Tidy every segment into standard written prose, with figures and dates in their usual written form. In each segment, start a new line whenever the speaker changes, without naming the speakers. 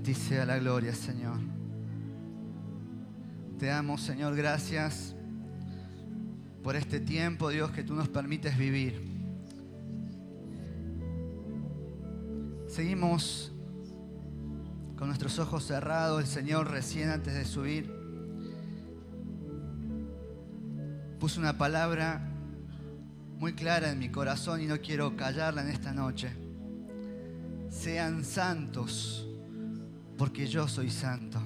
ti sea la gloria, Señor. Te damos, Señor, gracias por este tiempo, Dios, que tú nos permites vivir. Seguimos con nuestros ojos cerrados. El Señor, recién antes de subir, puso una palabra muy clara en mi corazón y no quiero callarla en esta noche. Sean santos, porque yo soy santo.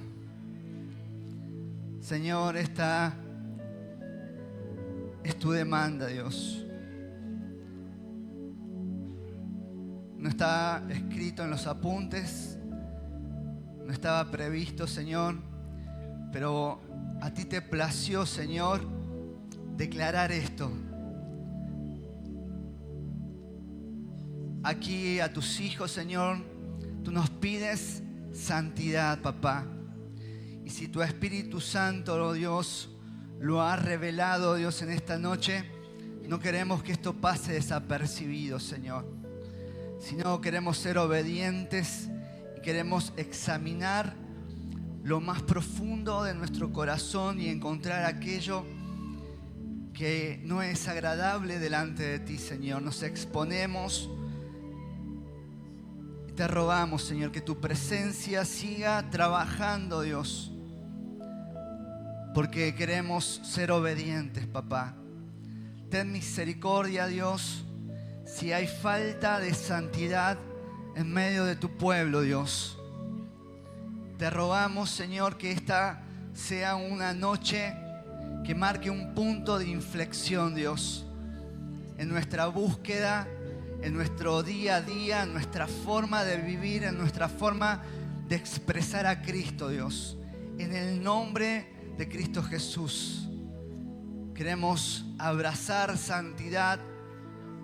Señor, esta es tu demanda, Dios. No está escrito en los apuntes, no estaba previsto, Señor, pero a ti te plació, Señor, declarar esto. Aquí a tus hijos, Señor, tú nos pides santidad, papá. Y si tu Espíritu Santo, oh Dios, lo ha revelado, Dios, en esta noche, no queremos que esto pase desapercibido, Señor, sino queremos ser obedientes y queremos examinar lo más profundo de nuestro corazón y encontrar aquello que no es agradable delante de ti, Señor. Nos exponemos. Te rogamos, Señor, que tu presencia siga trabajando, Dios, porque queremos ser obedientes, papá. Ten misericordia, Dios, si hay falta de santidad en medio de tu pueblo, Dios. Te rogamos, Señor, que esta sea una noche que marque un punto de inflexión, Dios, en nuestra búsqueda, en nuestro día a día, en nuestra forma de vivir, en nuestra forma de expresar a Cristo, Dios. En el nombre de Cristo Jesús, queremos abrazar santidad,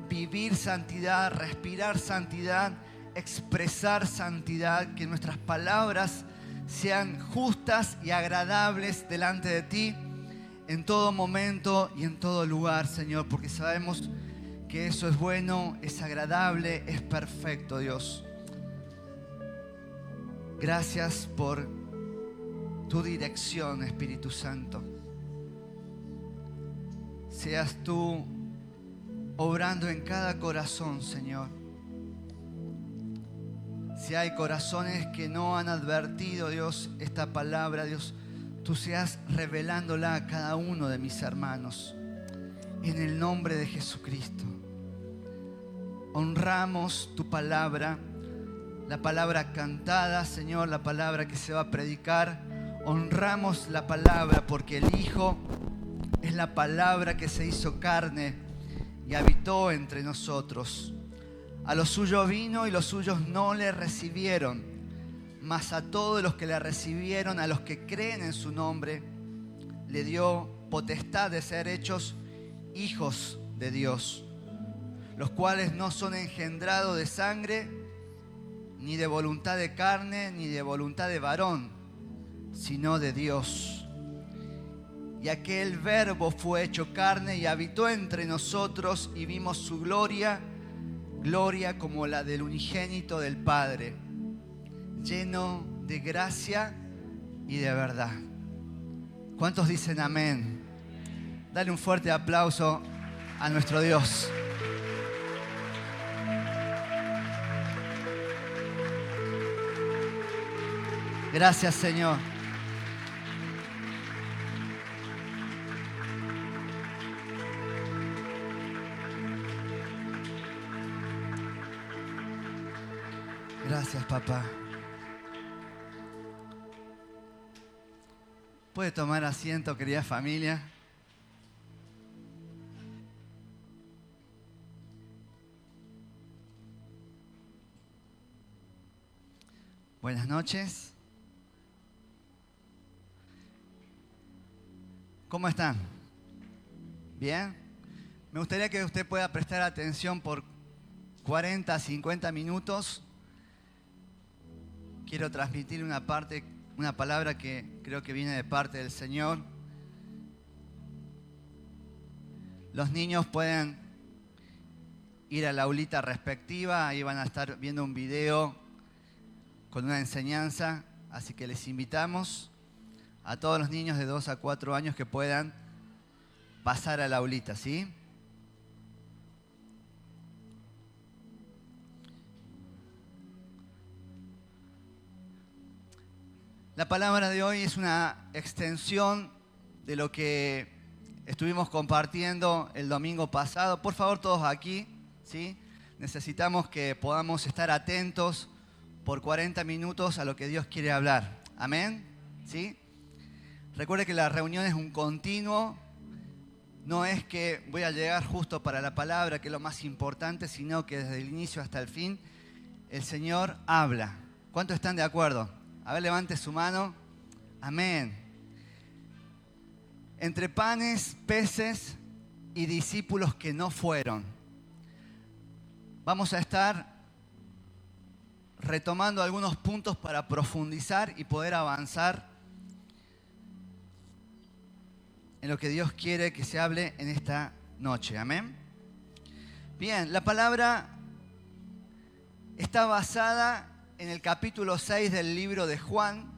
vivir santidad, respirar santidad, expresar santidad, que nuestras palabras sean justas y agradables delante de ti en todo momento y en todo lugar, Señor, porque sabemos que eso es bueno, es agradable, es perfecto, Dios. Gracias por tu dirección, Espíritu Santo. Seas tú obrando en cada corazón, Señor. Si hay corazones que no han advertido, Dios, esta palabra, Dios, tú seas revelándola a cada uno de mis hermanos. En el nombre de Jesucristo. Honramos tu palabra, la palabra cantada, Señor, la palabra que se va a predicar. Honramos la palabra porque el Hijo es la palabra que se hizo carne y habitó entre nosotros. A los suyos vino y los suyos no le recibieron, mas a todos los que le recibieron, a los que creen en su nombre, le dio potestad de ser hechos hijos de Dios, los cuales no son engendrados de sangre, ni de voluntad de carne, ni de voluntad de varón, sino de Dios. Y aquel Verbo fue hecho carne y habitó entre nosotros, y vimos su gloria, gloria como la del unigénito del Padre, lleno de gracia y de verdad. ¿Cuántos dicen amén? Dale un fuerte aplauso a nuestro Dios. Gracias, Señor. Gracias, papá. Puede tomar asiento, querida familia. Buenas noches. ¿Cómo están? ¿Bien? Me gustaría que usted pueda prestar atención por 40, 50 minutos. Quiero transmitir una palabra que creo que viene de parte del Señor. Los niños pueden ir a la aulita respectiva, ahí van a estar viendo un video con una enseñanza, así que les invitamos a todos los niños de 2 a 4 años que puedan pasar a la aulita, ¿sí? La palabra de hoy es una extensión de lo que estuvimos compartiendo el domingo pasado. Por favor, todos aquí, ¿sí? Necesitamos que podamos estar atentos por 40 minutos a lo que Dios quiere hablar. Amén, ¿sí? Recuerde que la reunión es un continuo. No es que voy a llegar justo para la palabra, que es lo más importante, sino que desde el inicio hasta el fin el Señor habla. ¿Cuántos están de acuerdo? A ver, levante su mano. Amén. Entre panes, peces y discípulos que no fueron. Vamos a estar retomando algunos puntos para profundizar y poder avanzar en lo que Dios quiere que se hable en esta noche. Amén. Bien, la palabra está basada en el capítulo 6 del libro de Juan,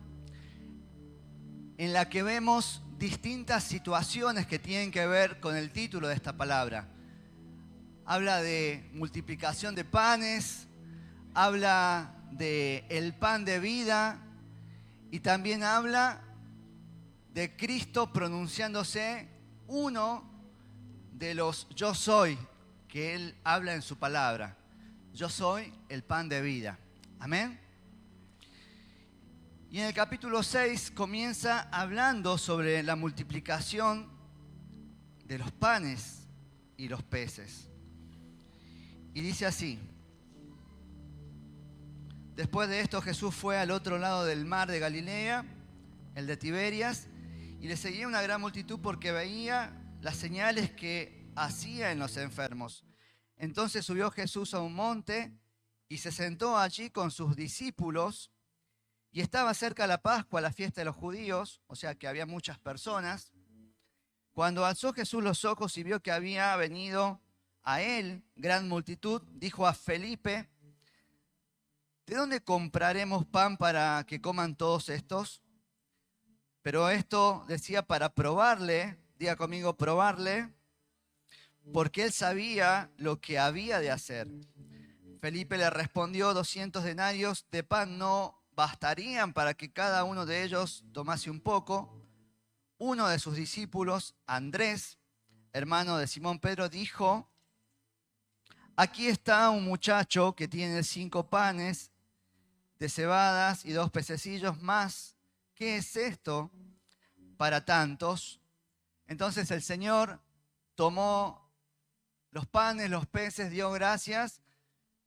en la que vemos distintas situaciones que tienen que ver con el título de esta palabra. Habla de multiplicación de panes, habla de el pan de vida y también habla de Cristo pronunciándose uno de los yo soy que Él habla en su palabra. Yo soy el pan de vida. Amén. Y en el capítulo 6 comienza hablando sobre la multiplicación de los panes y los peces. Y dice así: después de esto Jesús fue al otro lado del mar de Galilea, el de Tiberias, y le seguía una gran multitud porque veía las señales que hacía en los enfermos. Entonces subió Jesús a un monte y se sentó allí con sus discípulos, y estaba cerca la Pascua, la fiesta de los judíos, o sea que había muchas personas. Cuando alzó Jesús los ojos y vio que había venido a él gran multitud, dijo a Felipe: ¿de dónde compraremos pan para que coman todos estos? Pero esto decía para probarle, diga conmigo, probarle, porque él sabía lo que había de hacer. Felipe le respondió: 200 denarios de pan no bastarían para que cada uno de ellos tomase un poco. Uno de sus discípulos, Andrés, hermano de Simón Pedro, dijo: aquí está un muchacho que tiene 5 panes de cebadas y 2 pececillos más. ¿Qué es esto para tantos? Entonces el Señor tomó los panes, los peces, dio gracias,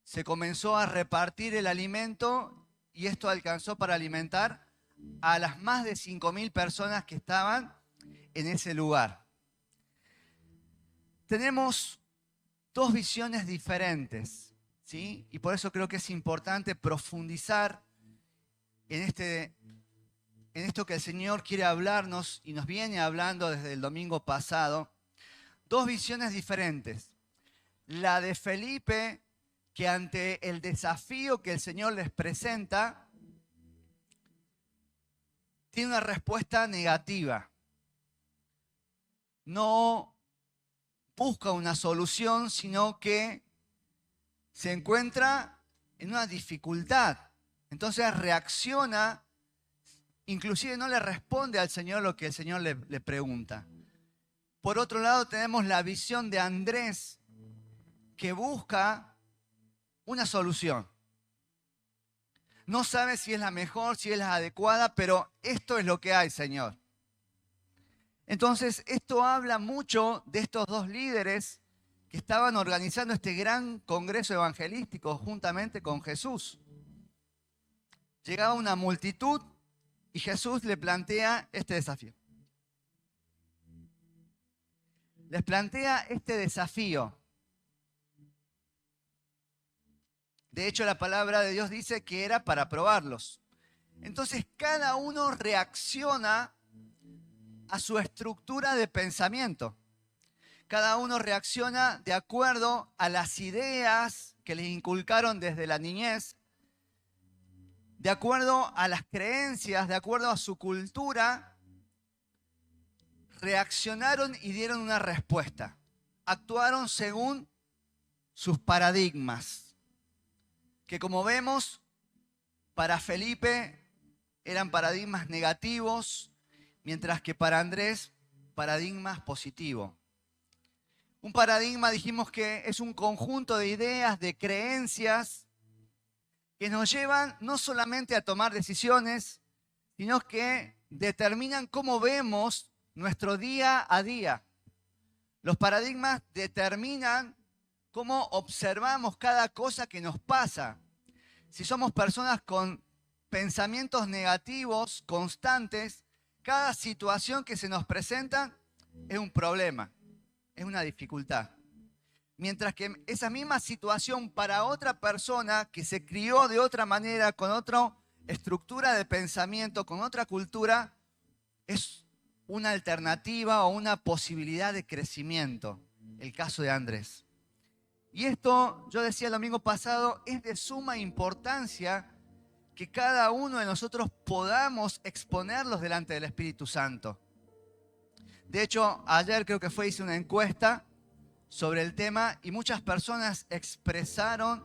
se comenzó a repartir el alimento y esto alcanzó para alimentar a las más de 5.000 personas que estaban en ese lugar. Tenemos dos visiones diferentes, ¿sí? Y por eso creo que es importante profundizar en esto que el Señor quiere hablarnos y nos viene hablando desde el domingo pasado. Dos visiones diferentes. La de Felipe, que ante el desafío que el Señor les presenta, tiene una respuesta negativa. No busca una solución, sino que se encuentra en una dificultad. Entonces reacciona, inclusive no le responde al Señor lo que el Señor le pregunta. Por otro lado tenemos la visión de Andrés, que busca una solución. No sabe si es la mejor, si es la adecuada, pero esto es lo que hay, Señor. Entonces, esto habla mucho de estos dos líderes que estaban organizando este gran congreso evangelístico juntamente con Jesús. Llegaba una multitud y Jesús le plantea este desafío. Les plantea este desafío. De hecho, la palabra de Dios dice que era para probarlos. Entonces, cada uno reacciona a su estructura de pensamiento. Cada uno reacciona de acuerdo a las ideas que les inculcaron desde la niñez, de acuerdo a las creencias, de acuerdo a su cultura, reaccionaron y dieron una respuesta. Actuaron según sus paradigmas, que como vemos, para Felipe eran paradigmas negativos, mientras que para Andrés, paradigmas positivos. Un paradigma, dijimos que es un conjunto de ideas, de creencias, que nos llevan no solamente a tomar decisiones, sino que determinan cómo vemos nuestro día a día. Los paradigmas determinan cómo observamos cada cosa que nos pasa. Si somos personas con pensamientos negativos constantes, cada situación que se nos presenta es un problema, es una dificultad. Mientras que esa misma situación para otra persona que se crió de otra manera, con otra estructura de pensamiento, con otra cultura, es una alternativa o una posibilidad de crecimiento. El caso de Andrés. Y esto, yo decía el domingo pasado, es de suma importancia que cada uno de nosotros podamos exponerlos delante del Espíritu Santo. De hecho, ayer creo que hice una encuesta sobre el tema y muchas personas expresaron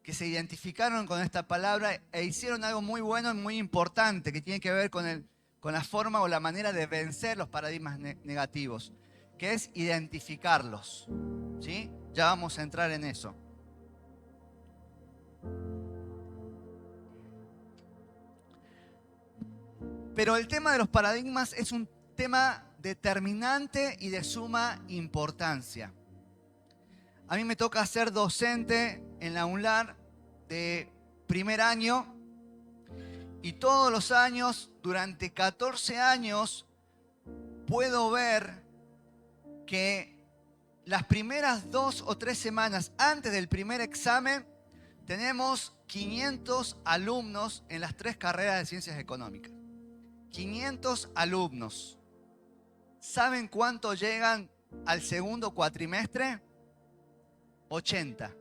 que se identificaron con esta palabra e hicieron algo muy bueno y muy importante que tiene que ver con la forma o la manera de vencer los paradigmas negativos, que es identificarlos. ¿Sí? Ya vamos a entrar en eso. Pero el tema de los paradigmas es un tema determinante y de suma importancia. A mí me toca ser docente en la UNLAR de primer año y todos los años, durante 14 años, puedo ver que las primeras 2 o 3 semanas antes del primer examen tenemos 500 alumnos en las 3 carreras de ciencias económicas. 500 alumnos. ¿Saben cuánto llegan al segundo cuatrimestre? 80.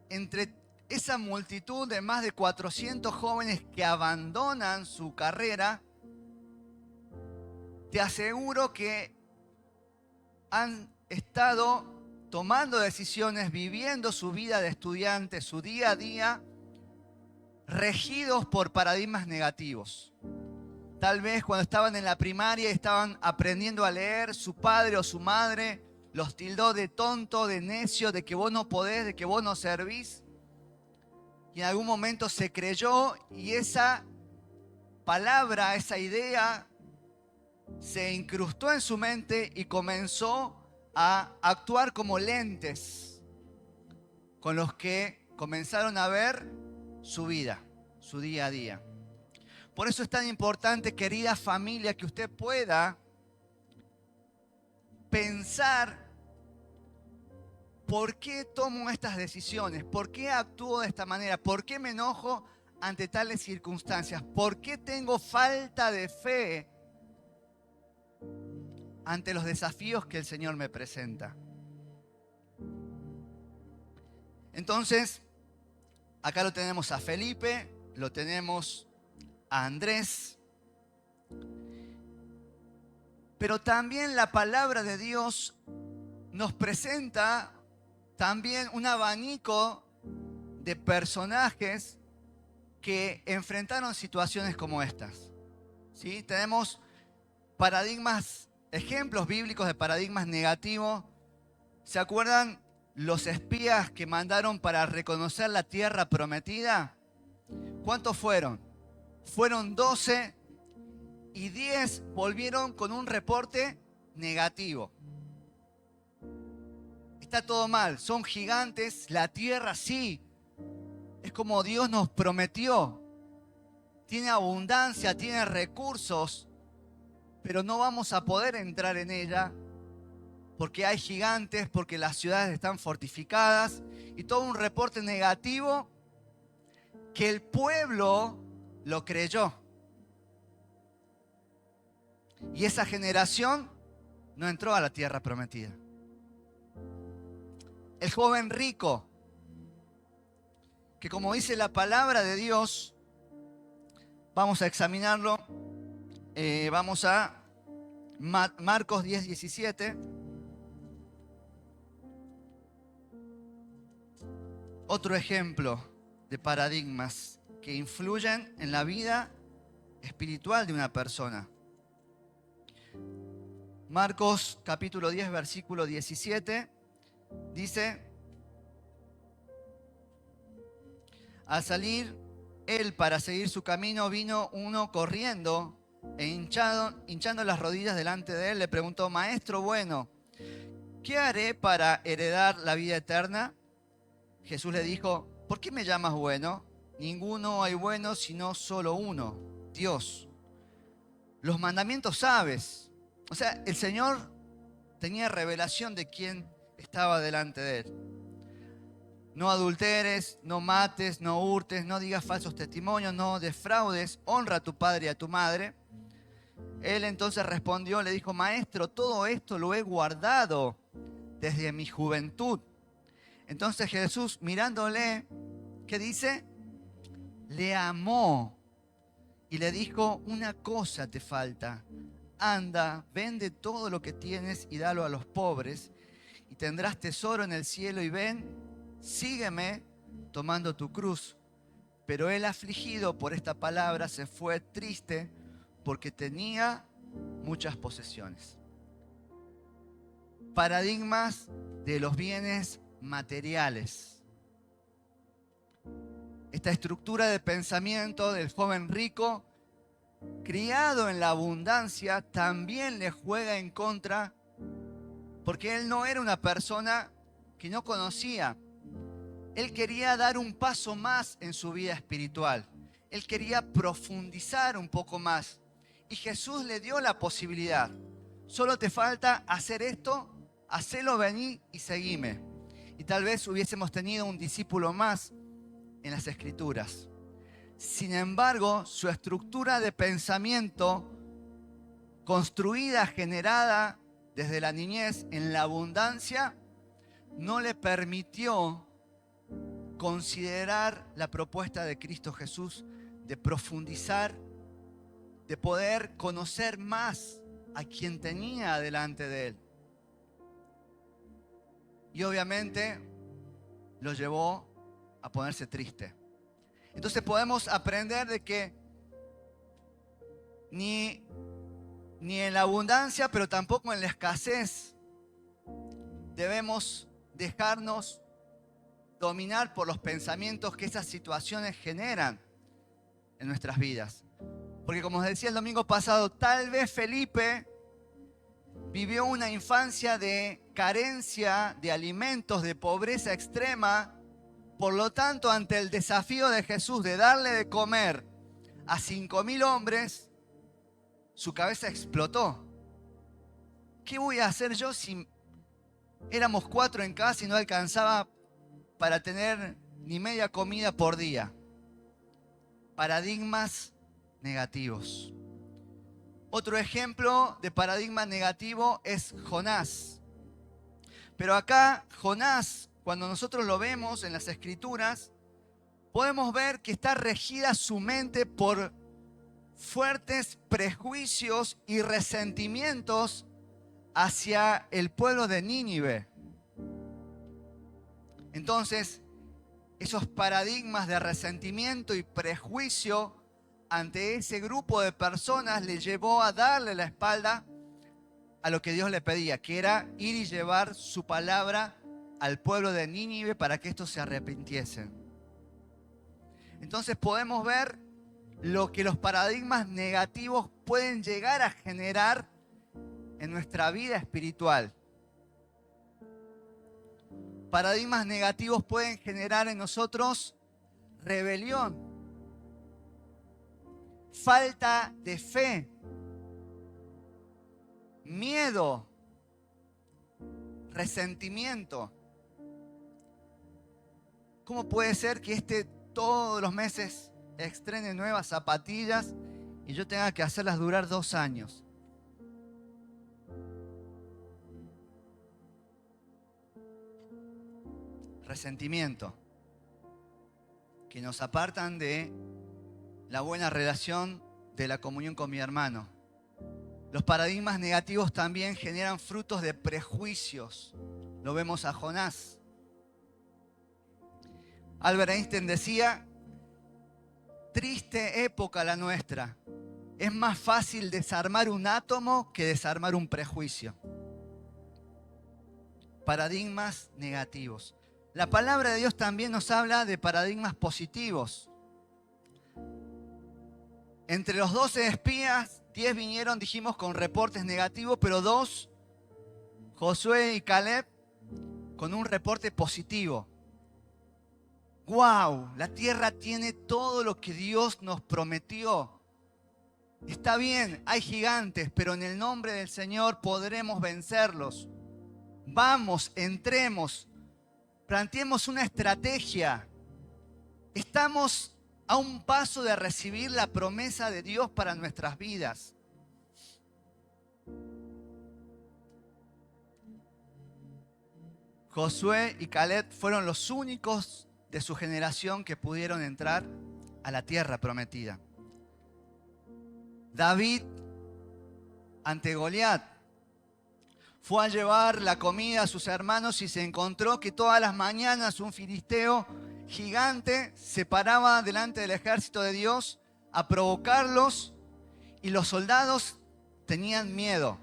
Entre esa multitud de más de 400 jóvenes que abandonan su carrera, te aseguro que han estado tomando decisiones, viviendo su vida de estudiante, su día a día, regidos por paradigmas negativos. Tal vez cuando estaban en la primaria y estaban aprendiendo a leer, su padre o su madre los tildó de tonto, de necio, de que vos no podés, de que vos no servís. Y en algún momento se creyó y esa palabra, esa idea, se incrustó en su mente y comenzó a actuar como lentes con los que comenzaron a ver su vida, su día a día. Por eso es tan importante, querida familia, que usted pueda pensar por qué tomo estas decisiones, por qué actúo de esta manera, por qué me enojo ante tales circunstancias, por qué tengo falta de fe ante los desafíos que el Señor me presenta. Entonces, acá lo tenemos a Felipe, lo tenemos a Andrés, pero también la palabra de Dios nos presenta también un abanico de personajes que enfrentaron situaciones como estas. ¿Sí? Tenemos paradigmas, ejemplos bíblicos de paradigmas negativos. ¿Se acuerdan los espías que mandaron para reconocer la tierra prometida? ¿Cuántos fueron? Fueron 12 y 10 volvieron con un reporte negativo. Está todo mal, son gigantes, la tierra sí, es como Dios nos prometió. Tiene abundancia, tiene recursos, pero no vamos a poder entrar en ella porque hay gigantes, porque las ciudades están fortificadas y todo un reporte negativo que el pueblo lo creyó. Y esa generación no entró a la tierra prometida. El joven rico que, como dice la palabra de Dios, vamos a examinarlo. Vamos a Marcos 10:17. Otro ejemplo de paradigmas que influyen en la vida espiritual de una persona. Marcos capítulo 10, versículo 17, dice: al salir él para seguir su camino, vino uno corriendo e hinchando las rodillas delante de él, le preguntó: Maestro bueno, ¿qué haré para heredar la vida eterna? Jesús le dijo: ¿por qué me llamas bueno? Ninguno hay bueno sino solo uno, Dios. Los mandamientos sabes. O sea, el Señor tenía revelación de quién estaba delante de él. No adulteres, no mates, no hurtes, no digas falsos testimonios, no defraudes, honra a tu padre y a tu madre. Él entonces respondió, le dijo: Maestro, todo esto lo he guardado desde mi juventud. Entonces Jesús, mirándole, ¿qué dice? Le amó y le dijo: una cosa te falta. Anda, vende todo lo que tienes y dalo a los pobres, y tendrás tesoro en el cielo, y ven, sígueme tomando tu cruz. Pero él, afligido por esta palabra, se fue triste porque tenía muchas posesiones. Paradigmas de los bienes materiales. Esta estructura de pensamiento del joven rico, criado en la abundancia, también le juega en contra, porque él no era una persona que no conocía. Él quería dar un paso más en su vida espiritual. Él quería profundizar un poco más. Y Jesús le dio la posibilidad. Solo te falta hacer esto, hacelo, vení y seguime. Y tal vez hubiésemos tenido un discípulo más en las Escrituras. Sin embargo, su estructura de pensamiento, construida, generada desde la niñez en la abundancia, no le permitió considerar la propuesta de Cristo Jesús de profundizar, de poder conocer más a quien tenía delante de él. Y obviamente lo llevó a ponerse triste. Entonces podemos aprender de que ni en la abundancia, pero tampoco en la escasez, debemos dejarnos dominar por los pensamientos que esas situaciones generan en nuestras vidas. Porque, como os decía el domingo pasado, tal vez Felipe vivió una infancia de carencia de alimentos, de pobreza extrema. Por lo tanto, ante el desafío de Jesús de darle de comer a 5.000 hombres, su cabeza explotó. ¿Qué voy a hacer yo si éramos 4 en casa y no alcanzaba para tener ni media comida por día? Paradigmas negativos. Otro ejemplo de paradigma negativo es Jonás. Pero acá Jonás, cuando nosotros lo vemos en las Escrituras, podemos ver que está regida su mente por fuertes prejuicios y resentimientos hacia el pueblo de Nínive. Entonces, esos paradigmas de resentimiento y prejuicio ante ese grupo de personas le llevó a darle la espalda a lo que Dios le pedía, que era ir y llevar su palabra al pueblo de Nínive para que estos se arrepintiesen. Entonces podemos ver lo que los paradigmas negativos pueden llegar a generar en nuestra vida espiritual. Paradigmas negativos pueden generar en nosotros rebelión, falta de fe, miedo, resentimiento. ¿Cómo puede ser que todos los meses estrene nuevas zapatillas y yo tenga que hacerlas durar 2 años? Resentimiento. que nos apartan de la buena relación de la comunión con mi hermano. Los paradigmas negativos también generan frutos de prejuicios. Lo vemos a Jonás. Albert Einstein decía, triste época la nuestra. Es más fácil desarmar un átomo que desarmar un prejuicio. Paradigmas negativos. La palabra de Dios también nos habla de paradigmas positivos. Entre los 12 espías, 10 vinieron, dijimos, con reportes negativos, pero 2, Josué y Caleb, con un reporte positivo. ¡Wow! La tierra tiene todo lo que Dios nos prometió. Está bien, hay gigantes, pero en el nombre del Señor podremos vencerlos. Vamos, entremos, planteemos una estrategia. Estamos a un paso de recibir la promesa de Dios para nuestras vidas. Josué y Caleb fueron los únicos de su generación que pudieron entrar a la tierra prometida. David, ante Goliat, fue a llevar la comida a sus hermanos y se encontró que todas las mañanas un filisteo gigante se paraba delante del ejército de Dios a provocarlos y los soldados tenían miedo,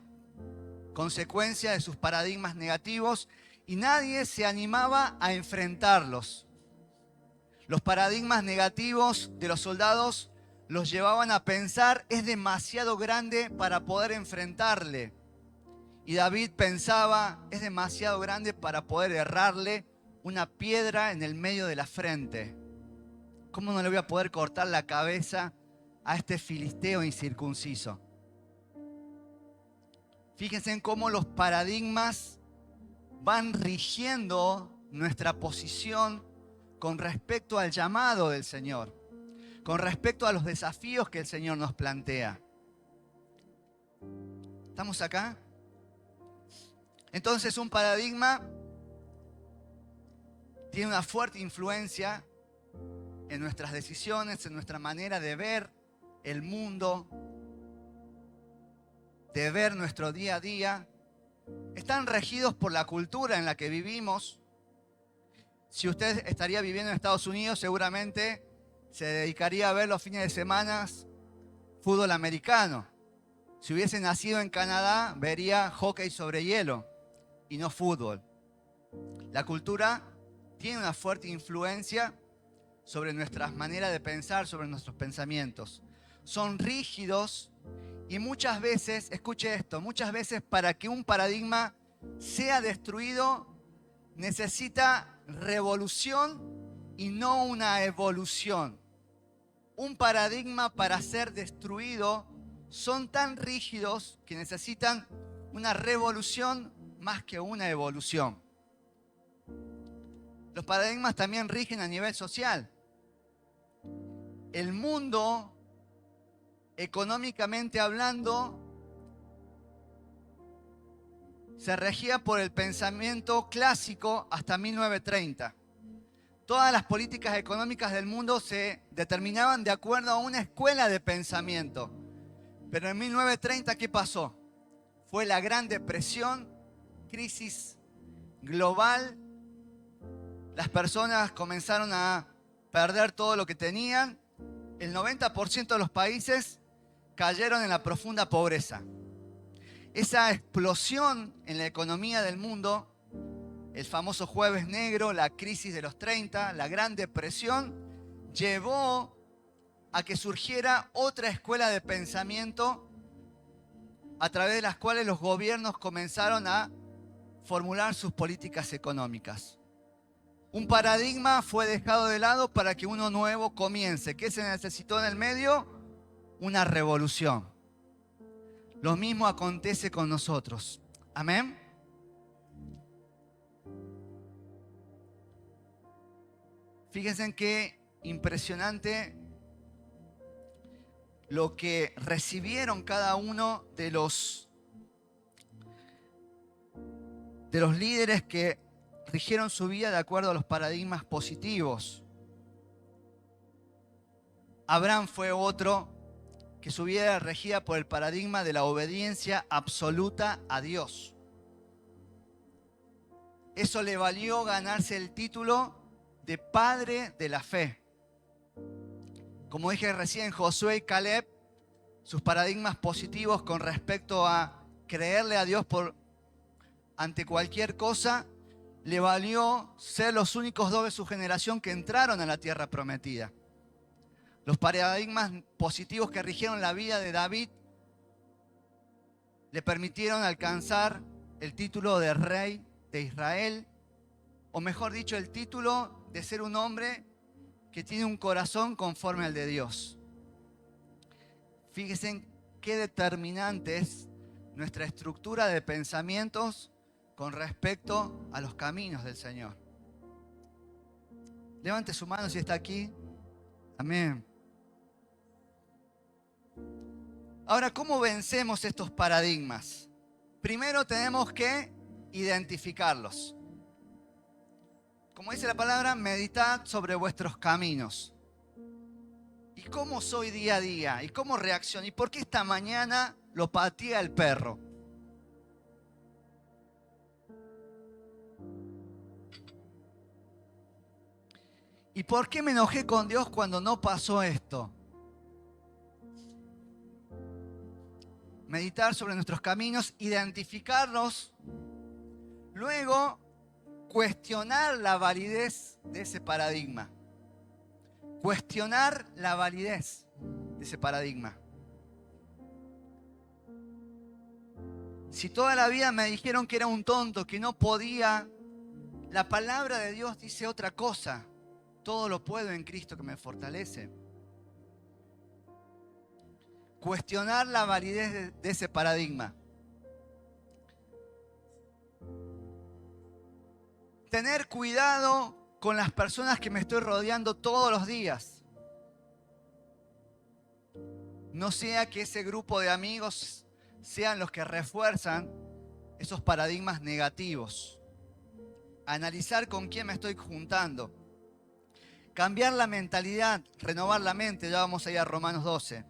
consecuencia de sus paradigmas negativos, y nadie se animaba a enfrentarlos. Los paradigmas negativos de los soldados los llevaban a pensar, es demasiado grande para poder enfrentarle. Y David pensaba, es demasiado grande para poder errarle una piedra en el medio de la frente. ¿Cómo no le voy a poder cortar la cabeza a este filisteo incircunciso? Fíjense en cómo los paradigmas van rigiendo nuestra posición con respecto al llamado del Señor, con respecto a los desafíos que el Señor nos plantea. ¿Estamos acá? Entonces, un paradigma tiene una fuerte influencia en nuestras decisiones, en nuestra manera de ver el mundo, de ver nuestro día a día. Están regidos por la cultura en la que vivimos. Si usted estaría viviendo en Estados Unidos, seguramente se dedicaría a ver los fines de semana fútbol americano. Si hubiese nacido en Canadá, vería hockey sobre hielo y no fútbol. La cultura tiene una fuerte influencia sobre nuestras maneras de pensar, sobre nuestros pensamientos. Son rígidos y muchas veces, escuche esto, muchas veces para que un paradigma sea destruido necesita revolución y no una evolución. Un paradigma para ser destruido son tan rígidos que necesitan una revolución más que una evolución. Los paradigmas también rigen a nivel social. El mundo, económicamente hablando, se regía por el pensamiento clásico hasta 1930. Todas las políticas económicas del mundo se determinaban de acuerdo a una escuela de pensamiento. Pero en 1930, ¿qué pasó? Fue la Gran Depresión, crisis global. Las personas comenzaron a perder todo lo que tenían. El 90% de los países cayeron en la profunda pobreza. Esa explosión en la economía del mundo, el famoso Jueves Negro, la crisis de los 30, la Gran Depresión, llevó a que surgiera otra escuela de pensamiento a través de las cuales los gobiernos comenzaron a formular sus políticas económicas. Un paradigma fue dejado de lado para que uno nuevo comience. ¿Qué se necesitó en el medio? Una revolución. Lo mismo acontece con nosotros. Amén. Fíjense en qué impresionante lo que recibieron cada uno de los líderes que rigieron su vida de acuerdo a los paradigmas positivos. Abraham fue otro que su vida era regida por el paradigma de la obediencia absoluta a Dios. Eso le valió ganarse el título de padre de la fe. Como dije recién, Josué y Caleb, sus paradigmas positivos con respecto a creerle a Dios ante cualquier cosa, le valió ser los únicos dos de su generación que entraron a la tierra prometida. Los paradigmas positivos que rigieron la vida de David le permitieron alcanzar el título de rey de Israel, o mejor dicho, el título de ser un hombre que tiene un corazón conforme al de Dios. Fíjense qué determinante es nuestra estructura de pensamientos con respecto a los caminos del Señor. Levante su mano si está aquí. Amén. Ahora, ¿cómo vencemos estos paradigmas? Primero tenemos que identificarlos. Como dice la palabra, meditad sobre vuestros caminos. ¿Y cómo soy día a día? ¿Y cómo reacciono? ¿Y por qué esta mañana lo patea el perro? ¿Y por qué me enojé con Dios cuando no pasó esto? Meditar sobre nuestros caminos, identificarlos, luego cuestionar la validez de ese paradigma. Cuestionar la validez de ese paradigma. Si toda la vida me dijeron que era un tonto, que no podía, la palabra de Dios dice otra cosa. Todo lo puedo en Cristo que me fortalece. Cuestionar la validez de ese paradigma. Tener cuidado con las personas que me estoy rodeando todos los días. No sea que ese grupo de amigos sean los que refuerzan esos paradigmas negativos. Analizar con quién me estoy juntando. Cambiar la mentalidad, renovar la mente. Ya vamos a ir a Romanos 12.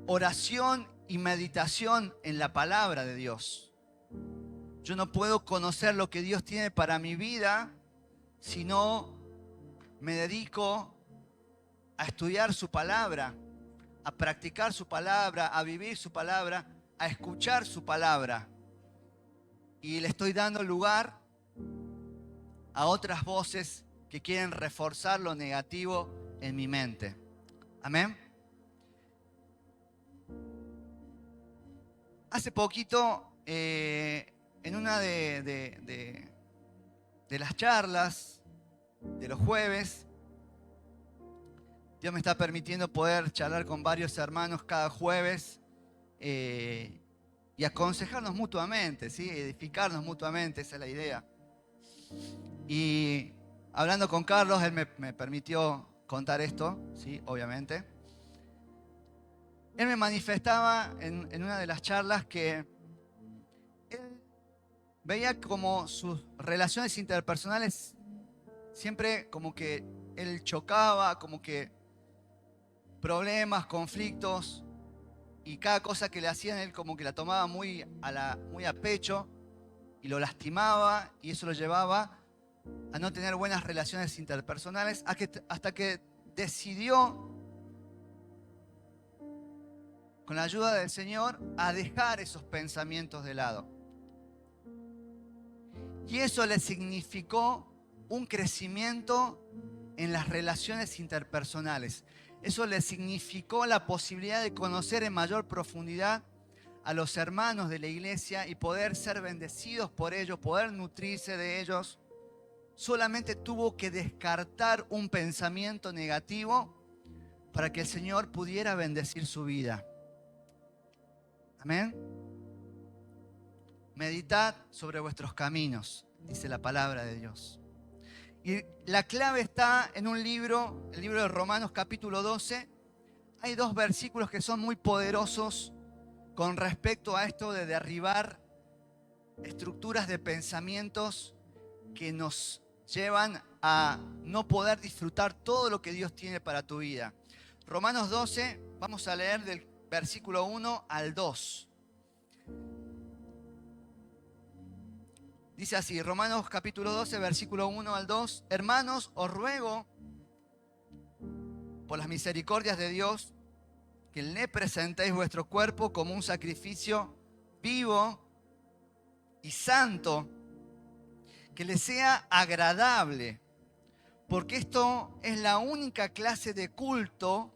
Oración y meditación en la palabra de Dios. Yo no puedo conocer lo que Dios tiene para mi vida si no me dedico a estudiar su palabra, a practicar su palabra, a vivir su palabra, a escuchar su palabra. Y le estoy dando lugar a otras voces que quieren reforzar lo negativo en mi mente. Amén. Hace poquito, en una de las charlas de los jueves, Dios me está permitiendo poder charlar con varios hermanos cada jueves y aconsejarnos mutuamente, ¿sí? Edificarnos mutuamente, esa es la idea. Y hablando con Carlos, él me permitió contar esto, ¿sí? Obviamente. Él me manifestaba en una de las charlas que él veía como sus relaciones interpersonales siempre como que él chocaba, como que problemas, conflictos, y cada cosa que le hacían él como que la tomaba muy a pecho y lo lastimaba, y eso lo llevaba a no tener buenas relaciones interpersonales hasta que decidió, con la ayuda del Señor, a dejar esos pensamientos de lado. Y eso le significó un crecimiento en las relaciones interpersonales. Eso le significó la posibilidad de conocer en mayor profundidad a los hermanos de la iglesia y poder ser bendecidos por ellos, poder nutrirse de ellos. Solamente tuvo que descartar un pensamiento negativo para que el Señor pudiera bendecir su vida. Amén. Meditad sobre vuestros caminos, dice la palabra de Dios. Y la clave está en un libro, el libro de Romanos capítulo 12. Hay dos versículos que son muy poderosos con respecto a esto de derribar estructuras de pensamientos que nos llevan a no poder disfrutar todo lo que Dios tiene para tu vida. Romanos 12, vamos a leer del versículo 1 al 2. Dice así, Romanos capítulo 12, versículo 1 al 2. Hermanos, os ruego, por las misericordias de Dios, que le presentéis vuestro cuerpo como un sacrificio vivo y santo, que le sea agradable, porque esto es la única clase de culto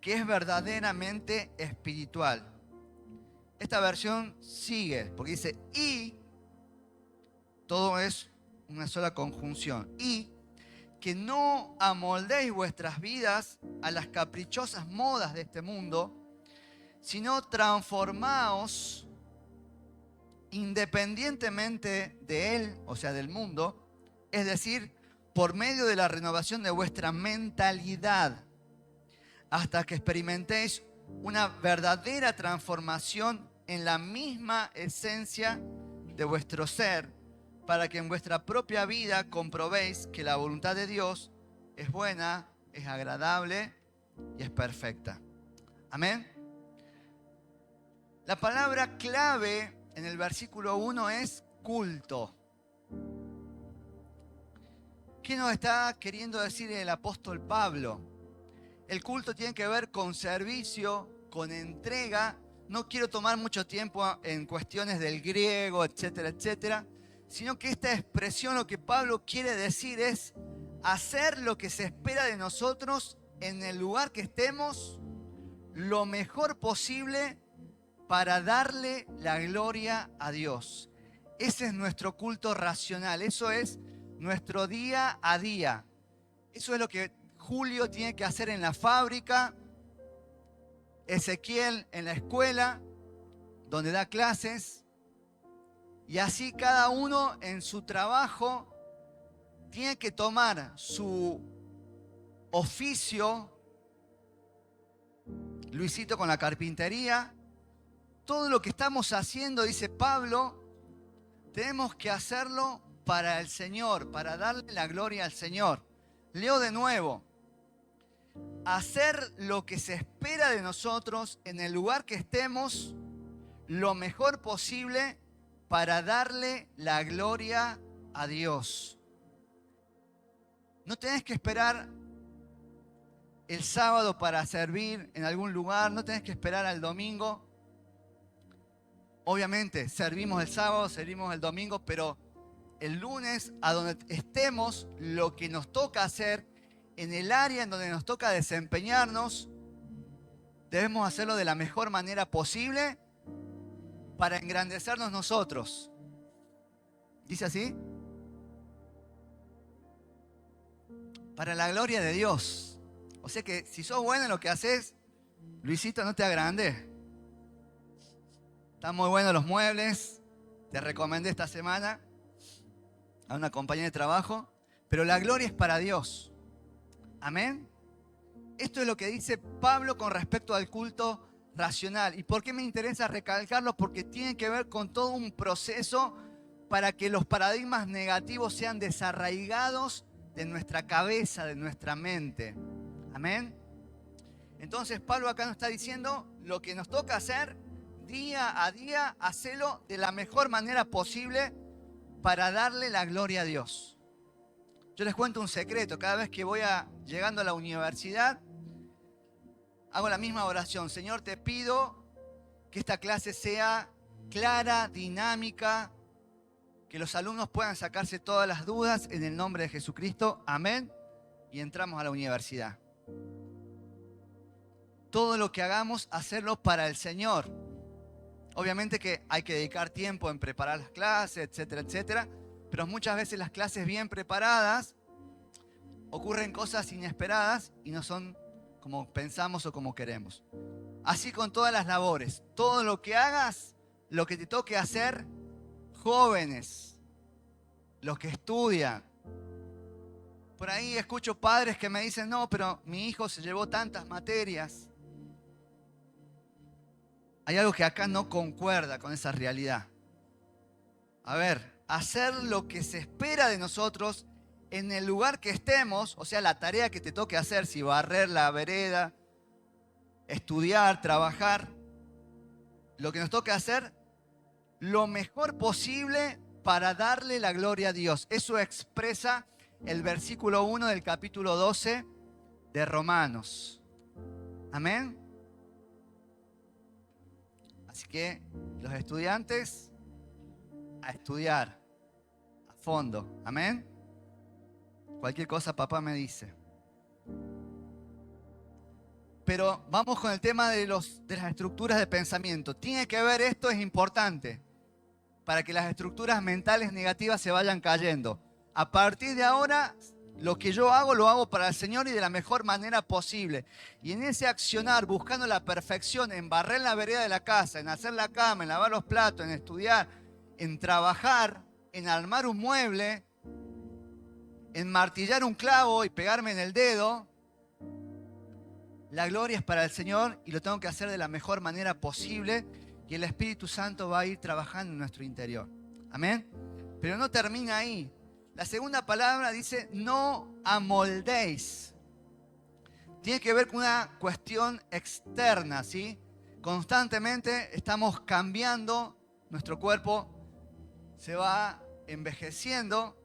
que es verdaderamente espiritual. Esta versión sigue, porque dice, y todo es una sola conjunción, y que no amoldéis vuestras vidas a las caprichosas modas de este mundo, sino transformaos independientemente de él, o sea, del mundo, es decir, por medio de la renovación de vuestra mentalidad, hasta que experimentéis una verdadera transformación en la misma esencia de vuestro ser, para que en vuestra propia vida comprobéis que la voluntad de Dios es buena, es agradable y es perfecta. Amén. La palabra clave en el versículo 1 es culto. ¿Qué nos está queriendo decir el apóstol Pablo? El culto tiene que ver con servicio, con entrega. No quiero tomar mucho tiempo en cuestiones del griego, etcétera, etcétera, sino que esta expresión lo que Pablo quiere decir es hacer lo que se espera de nosotros en el lugar que estemos, lo mejor posible para darle la gloria a Dios. Ese es nuestro culto racional, eso es nuestro día a día. Eso es lo que Julio tiene que hacer en la fábrica, Ezequiel en la escuela, donde da clases, y así cada uno en su trabajo tiene que tomar su oficio, Luisito con la carpintería, todo lo que estamos haciendo, dice Pablo, tenemos que hacerlo para el Señor, para darle la gloria al Señor. Leo de nuevo. Hacer lo que se espera de nosotros en el lugar que estemos, lo mejor posible para darle la gloria a Dios. No tenés que esperar el sábado para servir en algún lugar, no tenés que esperar al domingo. Obviamente servimos el sábado, servimos el domingo, pero el lunes, a donde estemos, lo que nos toca hacer, en el área en donde nos toca desempeñarnos, debemos hacerlo de la mejor manera posible para engrandecernos nosotros. ¿Dice así? Para la gloria de Dios. O sea que si sos bueno en lo que haces, Luisito, no te agrandes. Están muy buenos los muebles. Te recomendé esta semana a una compañía de trabajo. Pero la gloria es para Dios. Amén. Esto es lo que dice Pablo con respecto al culto racional. ¿Y por qué me interesa recalcarlo? Porque tiene que ver con todo un proceso para que los paradigmas negativos sean desarraigados de nuestra cabeza, de nuestra mente. Amén. Entonces Pablo acá nos está diciendo lo que nos toca hacer día a día, hacerlo de la mejor manera posible para darle la gloria a Dios. Yo les cuento un secreto. Cada vez que voy llegando a la universidad, hago la misma oración. Señor, te pido que esta clase sea clara, dinámica, que los alumnos puedan sacarse todas las dudas en el nombre de Jesucristo. Amén. Y entramos a la universidad. Todo lo que hagamos, hacerlo para el Señor. Obviamente que hay que dedicar tiempo en preparar las clases, etcétera, etcétera. Pero muchas veces las clases bien preparadas ocurren cosas inesperadas y no son como pensamos o como queremos. Así con todas las labores. Todo lo que hagas, lo que te toque hacer, jóvenes, los que estudian. Por ahí escucho padres que me dicen, no, pero mi hijo se llevó tantas materias. Hay algo que acá no concuerda con esa realidad. A ver, hacer lo que se espera de nosotros en el lugar que estemos, o sea, la tarea que te toque hacer, si barrer la vereda, estudiar, trabajar, lo que nos toque hacer, lo mejor posible para darle la gloria a Dios. Eso expresa el versículo 1 del capítulo 12 de Romanos. Amén. Así que los estudiantes a estudiar a fondo. Amén. Cualquier cosa papá me dice. Pero vamos con el tema de las estructuras de pensamiento. Tiene que ver esto, es importante, para que las estructuras mentales negativas se vayan cayendo. A partir de ahora, lo que yo hago, lo hago para el Señor y de la mejor manera posible. Y en ese accionar, buscando la perfección, en barrer la vereda de la casa, en hacer la cama, en lavar los platos, en estudiar, en trabajar, en armar un mueble, en martillar un clavo y pegarme en el dedo, la gloria es para el Señor y lo tengo que hacer de la mejor manera posible y el Espíritu Santo va a ir trabajando en nuestro interior. Amén. Pero no termina ahí. La segunda palabra dice, no amoldéis. Tiene que ver con una cuestión externa, ¿sí? Constantemente estamos cambiando, nuestro cuerpo se va envejeciendo.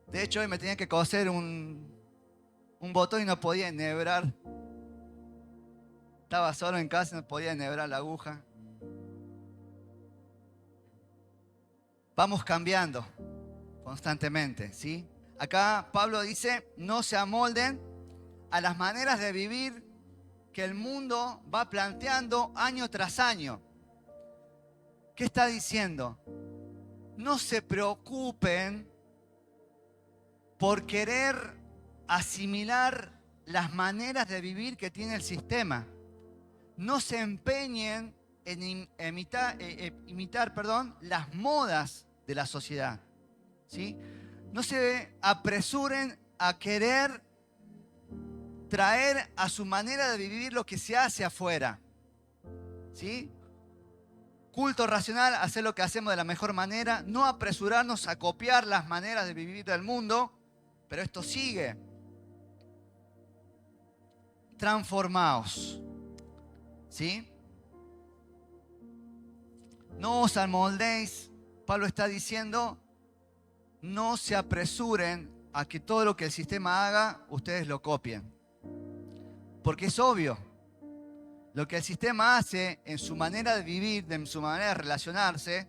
De hecho, hoy me tenía que coser un botón y no podía enhebrar. Estaba solo en casa y no podía enhebrar la aguja. Vamos cambiando constantemente, ¿sí? Acá Pablo dice, no se amolden a las maneras de vivir que el mundo va planteando año tras año. ¿Qué está diciendo? No se preocupen por querer asimilar las maneras de vivir que tiene el sistema. No se empeñen en imitar las modas de la sociedad, ¿sí? No se apresuren a querer traer a su manera de vivir lo que se hace afuera, ¿sí? Culto racional, hacer lo que hacemos de la mejor manera, no apresurarnos a copiar las maneras de vivir del mundo, pero esto sigue. Transformaos, ¿sí? No os amoldéis. Pablo está diciendo, no se apresuren a que todo lo que el sistema haga, ustedes lo copien. Porque es obvio, lo que el sistema hace en su manera de vivir, en su manera de relacionarse,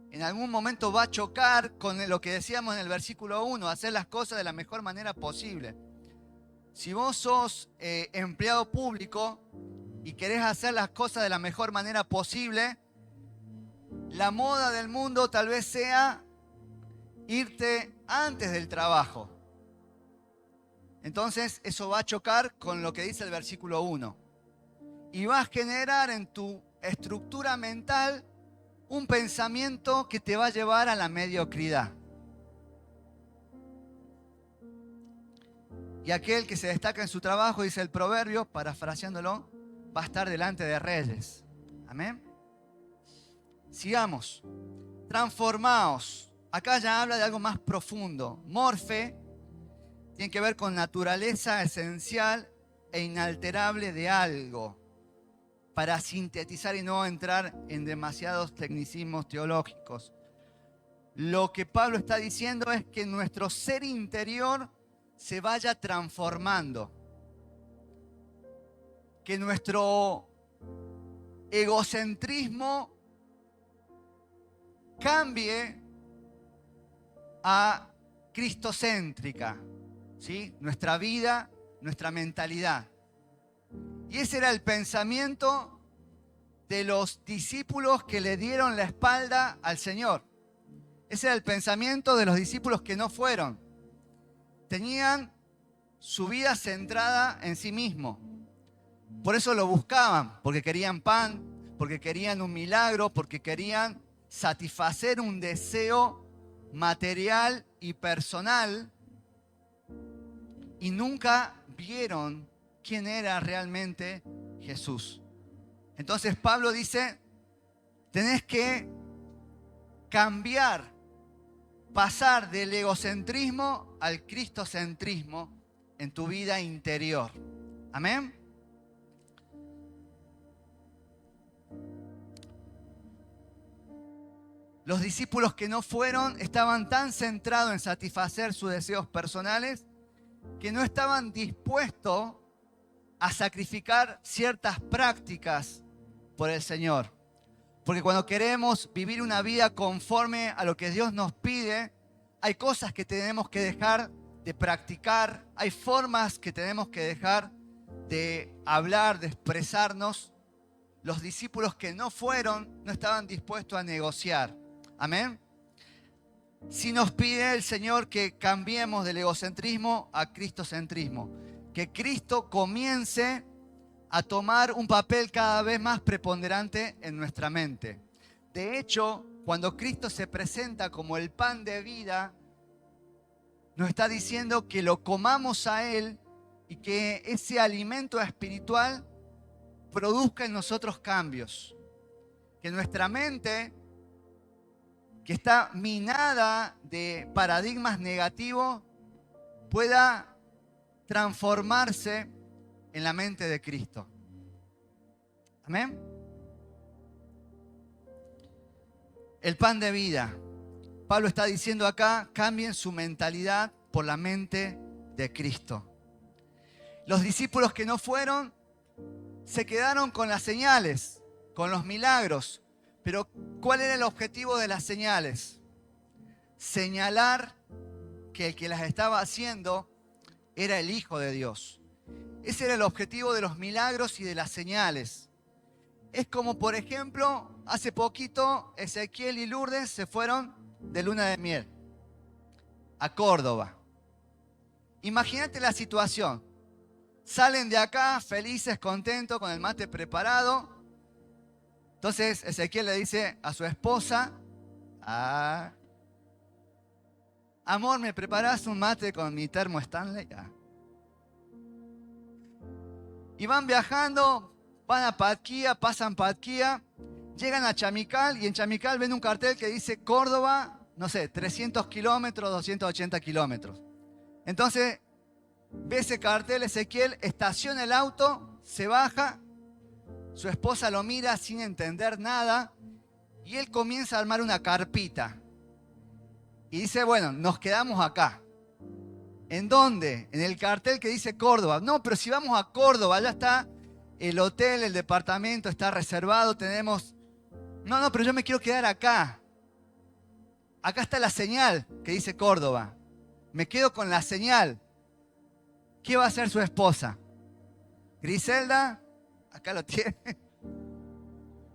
en algún momento va a chocar con lo que decíamos en el versículo 1, hacer las cosas de la mejor manera posible. Si vos sos empleado público y querés hacer las cosas de la mejor manera posible, la moda del mundo tal vez sea irte antes del trabajo. Entonces eso va a chocar con lo que dice el versículo 1. Y va a generar en tu estructura mental un pensamiento que te va a llevar a la mediocridad. Y aquel que se destaca en su trabajo, dice el proverbio, parafraseándolo, va a estar delante de reyes. Amén. Sigamos. Transformaos. Acá ya habla de algo más profundo. Morfe tiene que ver con naturaleza esencial e inalterable de algo. Para sintetizar y no entrar en demasiados tecnicismos teológicos. Lo que Pablo está diciendo es que nuestro ser interior se vaya transformando. Que nuestro egocentrismo cambie a cristocéntrica, ¿sí? Nuestra vida, nuestra mentalidad. Y ese era el pensamiento de los discípulos que le dieron la espalda al Señor. Ese era el pensamiento de los discípulos que no fueron. Tenían su vida centrada en sí mismos. Por eso lo buscaban, porque querían pan, porque querían un milagro, porque querían satisfacer un deseo material y personal, y nunca vieron quién era realmente Jesús. Entonces Pablo dice, tenés que cambiar pasar del egocentrismo al cristocentrismo en tu vida interior. Amén. Los discípulos que no fueron estaban tan centrados en satisfacer sus deseos personales que no estaban dispuestos a sacrificar ciertas prácticas por el Señor. Porque cuando queremos vivir una vida conforme a lo que Dios nos pide, hay cosas que tenemos que dejar de practicar, hay formas que tenemos que dejar de hablar, de expresarnos. Los discípulos que no fueron no estaban dispuestos a negociar. Amén. Si nos pide el Señor que cambiemos del egocentrismo a cristocentrismo, que Cristo comience a tomar un papel cada vez más preponderante en nuestra mente. De hecho, cuando Cristo se presenta como el pan de vida, nos está diciendo que lo comamos a Él y que ese alimento espiritual produzca en nosotros cambios. Que nuestra mente, que está minada de paradigmas negativos, pueda transformarse en la mente de Cristo. Amén. El pan de vida. Pablo está diciendo acá, cambien su mentalidad por la mente de Cristo. Los discípulos que no fueron se quedaron con las señales, con los milagros. Pero ¿cuál era el objetivo de las señales? Señalar que el que las estaba haciendo era el Hijo de Dios. Ese era el objetivo de los milagros y de las señales. Es como, por ejemplo, hace poquito Ezequiel y Lourdes se fueron de luna de miel a Córdoba. Imagínate la situación. Salen de acá felices, contentos, con el mate preparado. Entonces Ezequiel le dice a su esposa, amor, ¿me preparás un mate con mi termo Stanley? Y van viajando, van a Patquía, pasan Patquía, llegan a Chamical y en Chamical ven un cartel que dice Córdoba, no sé, 300 kilómetros, 280 kilómetros. Entonces ve ese cartel, Ezequiel estaciona el auto, se baja. Su esposa lo mira sin entender nada y él comienza a armar una carpita. Y dice, bueno, nos quedamos acá. ¿En dónde? En el cartel que dice Córdoba. No, pero si vamos a Córdoba, ya está el hotel, el departamento está reservado, tenemos... No, pero yo me quiero quedar acá. Acá está la señal que dice Córdoba. Me quedo con la señal. ¿Qué va a hacer su esposa? Griselda, acá lo tiene.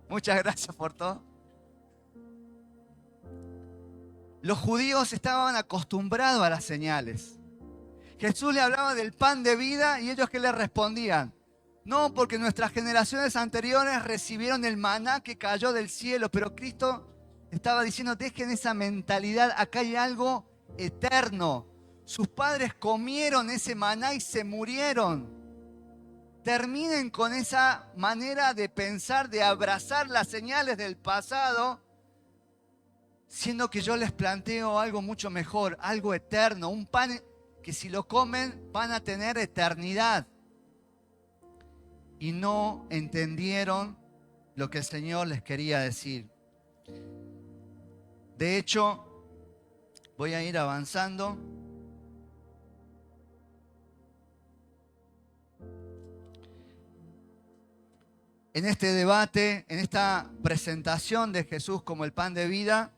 Muchas gracias por todo. Los judíos estaban acostumbrados a las señales. Jesús le hablaba del pan de vida y ellos ¿qué le respondían? No, porque nuestras generaciones anteriores recibieron el maná que cayó del cielo, pero Cristo estaba diciendo, dejen esa mentalidad, acá hay algo eterno. Sus padres comieron ese maná y se murieron. Terminen con esa manera de pensar, de abrazar las señales del pasado, siendo que yo les planteo algo mucho mejor, algo eterno, un pan que si lo comen van a tener eternidad. Y no entendieron lo que el Señor les quería decir. De hecho, voy a ir avanzando. En este debate, en esta presentación de Jesús como el pan de vida,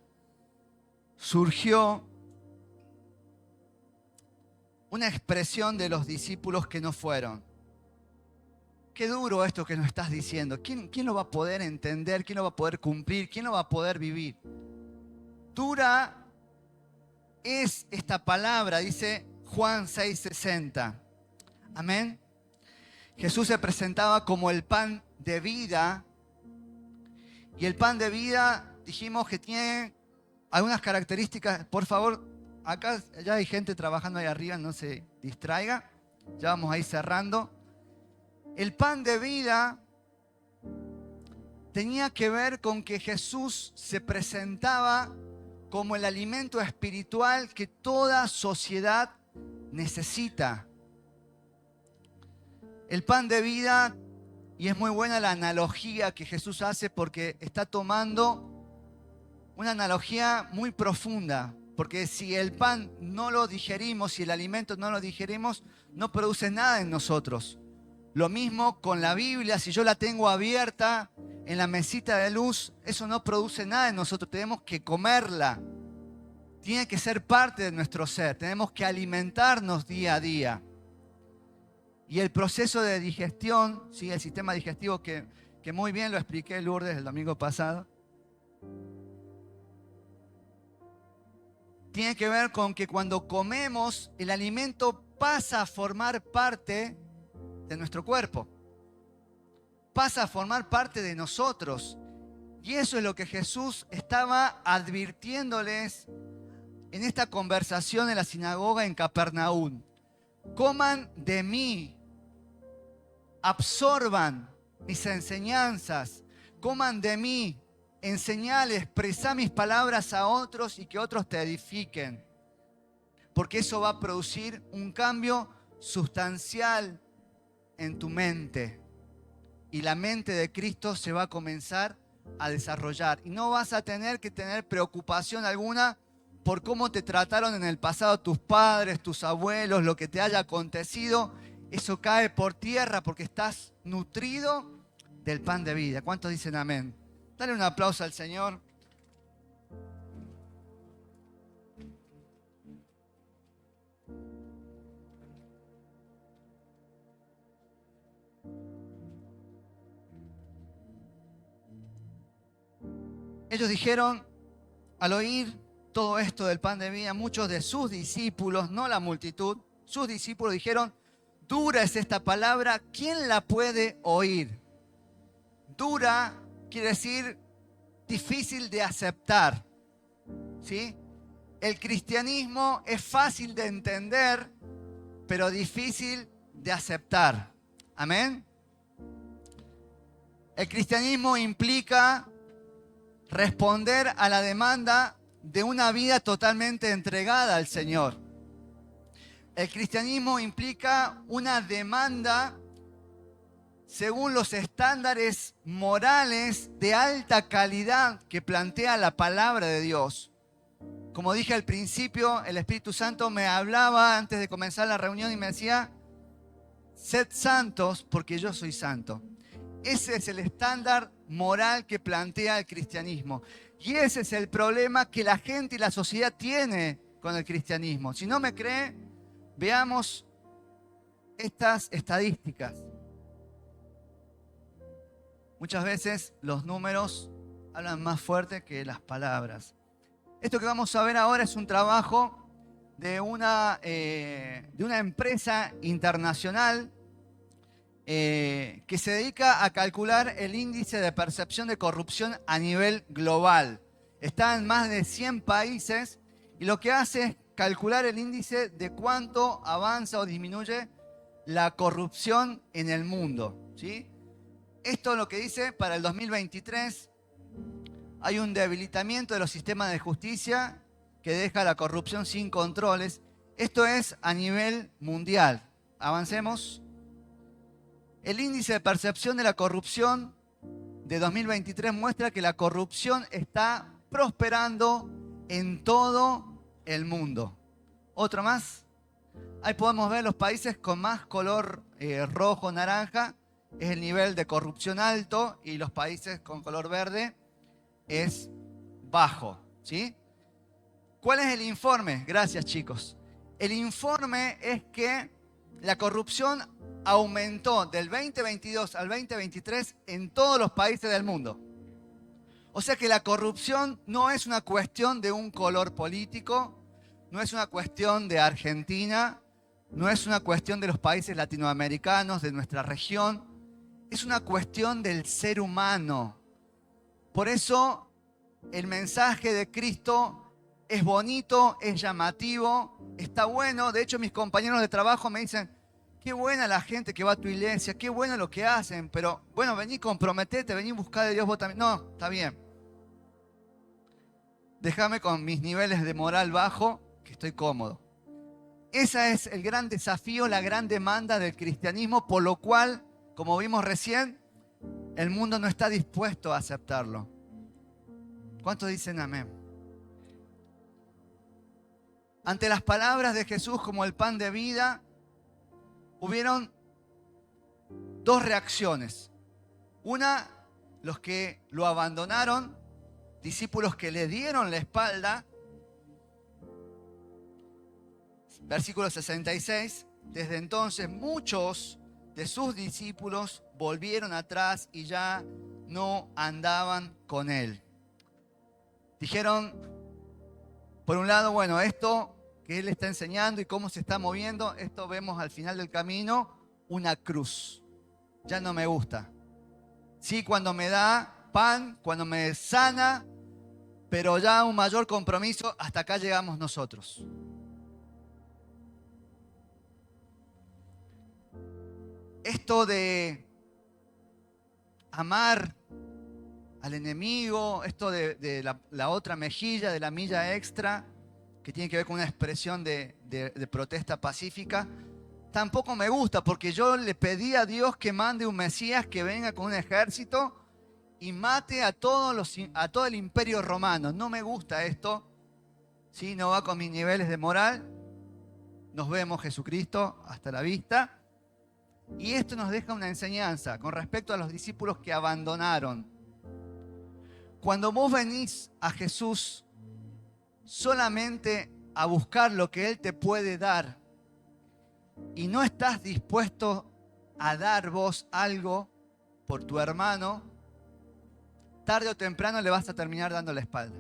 surgió una expresión de los discípulos que no fueron. Qué duro esto que nos estás diciendo. ¿Quién lo va a poder entender? ¿Quién lo va a poder cumplir? ¿Quién lo va a poder vivir? Dura es esta palabra, dice Juan 6:60. Amén. Jesús se presentaba como el pan de vida. Y el pan de vida, dijimos que tiene algunas características. Por favor, acá ya hay gente trabajando ahí arriba, no se distraiga. Ya vamos a ir cerrando. El pan de vida tenía que ver con que Jesús se presentaba como el alimento espiritual que toda sociedad necesita. El pan de vida, y es muy buena la analogía que Jesús hace porque está tomando una analogía muy profunda. Porque si el pan no lo digerimos, si el alimento no lo digerimos, no produce nada en nosotros. Lo mismo con la Biblia, si yo la tengo abierta en la mesita de luz, eso no produce nada en nosotros, tenemos que comerla. Tiene que ser parte de nuestro ser, tenemos que alimentarnos día a día. Y el proceso de digestión, ¿sí? El sistema digestivo que muy bien lo expliqué Lourdes el domingo pasado, tiene que ver con que cuando comemos, el alimento pasa a formar parte de nuestro cuerpo. Pasa a formar parte de nosotros. Y eso es lo que Jesús estaba advirtiéndoles en esta conversación en la sinagoga en Capernaum. Coman de mí, absorban mis enseñanzas, coman de mí, enseñale, expresá mis palabras a otros y que otros te edifiquen. Porque eso va a producir un cambio sustancial en tu mente. Y la mente de Cristo se va a comenzar a desarrollar. Y no vas a tener que tener preocupación alguna por cómo te trataron en el pasado tus padres, tus abuelos, lo que te haya acontecido. Eso cae por tierra porque estás nutrido del pan de vida. ¿Cuántos dicen amén? Dale un aplauso al Señor. Ellos dijeron, al oír todo esto del pan de vida, muchos de sus discípulos, no la multitud, sus discípulos dijeron, dura es esta palabra, ¿quién la puede oír? Dura quiere decir difícil de aceptar, ¿sí? El cristianismo es fácil de entender, pero difícil de aceptar. ¿Amén? El cristianismo implica responder a la demanda de una vida totalmente entregada al Señor. El cristianismo implica una demanda según los estándares morales de alta calidad que plantea la palabra de Dios. Como dije al principio, el Espíritu Santo me hablaba antes de comenzar la reunión y me decía, sed santos porque yo soy santo. Ese es el estándar moral que plantea el cristianismo. Y ese es el problema que la gente y la sociedad tiene con el cristianismo. Si no me cree, veamos estas estadísticas. Muchas veces los números hablan más fuerte que las palabras. Esto que vamos a ver ahora es un trabajo de una empresa internacional que se dedica a calcular el índice de percepción de corrupción a nivel global. Está en más de 100 países y lo que hace es calcular el índice de cuánto avanza o disminuye la corrupción en el mundo, ¿sí? Esto es lo que dice para el 2023. Hay un debilitamiento de los sistemas de justicia que deja la corrupción sin controles. Esto es a nivel mundial. Avancemos. El índice de percepción de la corrupción de 2023 muestra que la corrupción está prosperando en todo el mundo. Otro más. Ahí podemos ver los países con más color rojo, naranja, es el nivel de corrupción alto, y los países con color verde es bajo, ¿sí? ¿Cuál es el informe? Gracias, chicos. El informe es que la corrupción aumentó del 2022 al 2023 en todos los países del mundo. O sea que la corrupción no es una cuestión de un color político, no es una cuestión de Argentina, no es una cuestión de los países latinoamericanos, de nuestra región, es una cuestión del ser humano. Por eso el mensaje de Cristo es bonito, es llamativo, está bueno. De hecho, mis compañeros de trabajo me dicen, qué buena la gente que va a tu iglesia, qué bueno lo que hacen, pero bueno, vení, comprometete, vení, buscar de Dios vos también. No, está bien. Déjame con mis niveles de moral bajo, que estoy cómodo. Ese es el gran desafío, la gran demanda del cristianismo, por lo cual, como vimos recién, el mundo no está dispuesto a aceptarlo. ¿Cuántos dicen amén? Ante las palabras de Jesús como el pan de vida, hubieron dos reacciones. Una, los que lo abandonaron, discípulos que le dieron la espalda. Versículo 66, desde entonces muchos de sus discípulos volvieron atrás y ya no andaban con él. Dijeron, por un lado, bueno, esto que él está enseñando y cómo se está moviendo, esto vemos al final del camino, una cruz. Ya no me gusta. Sí, cuando me da pan, cuando me sana, pero ya un mayor compromiso, hasta acá llegamos nosotros. Esto de amar al enemigo, esto de la otra mejilla, de la milla extra, que tiene que ver con una expresión de protesta pacífica, tampoco me gusta, porque yo le pedí a Dios que mande un Mesías que venga con un ejército y mate a todo el imperio romano. No me gusta esto, ¿sí? No va con mis niveles de moral. Nos vemos, Jesucristo, hasta la vista. Y esto nos deja una enseñanza con respecto a los discípulos que abandonaron. Cuando vos venís a Jesús solamente a buscar lo que Él te puede dar y no estás dispuesto a dar vos algo por tu hermano, tarde o temprano le vas a terminar dando la espalda.